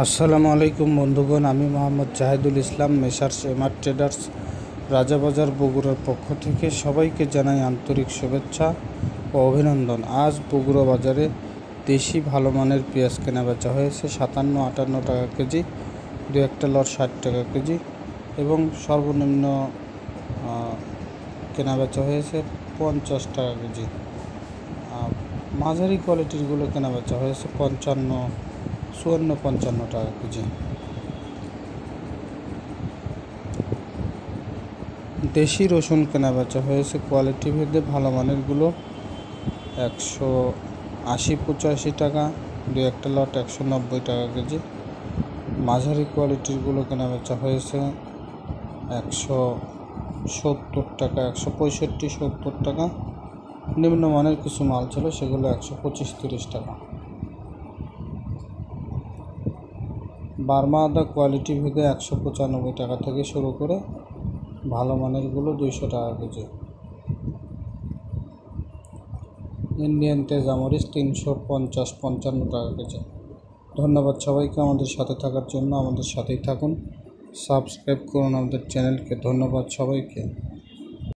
আসসালামু আলাইকুম বন্ধুগণ, আমি মোহাম্মদ জাহিদুল ইসলাম মেসার্স এমআর ট্রেডার্স রাজাবাজার বগুড়ার পক্ষ থেকে সবাইকে জানাই আন্তরিক শুভেচ্ছা ও অভিনন্দন। আজ বগুড়া বাজারে দেশি ভালো মানের পেঁয়াজ কেনা বেচা হয়েছে 57-58 টাকা কেজি, দু একটা লট 60 টাকা কেজি এবং সর্বনিম্ন কেনা বেচা হয়েছে 50 টাকা কেজি। মাঝারি কোয়ালিটিরগুলো কেনা বেচা হয়েছে 54-55 টাকা কেজি। দেশি রসুন কেনা বেচা হয়েছে কোয়ালিটি ভেদে ভালো মানেরগুলো 180-85 টাকা, দু একটা লট 190 টাকা কেজি। মাঝারি কোয়ালিটিরগুলো কেনা বেচা হয়েছে 170 টাকা, 165-70 টাকা। নিম্নমানের কিছু মাল ছিল সেগুলো 125-30 টাকা। বার্মা আদা কোয়ালিটি ভেদে 195 টাকা থেকে শুরু করে ভালো মানেরগুলো 200 টাকা কেজি। ইন্ডিয়ান তেজামরিচ 350-55 টাকা কেজি। ধন্যবাদ সবাইকে আমাদের সাথে থাকার জন্য। আমাদের সাথেই থাকুন, সাবস্ক্রাইব করুন আমাদের চ্যানেলকে। ধন্যবাদ সবাইকে।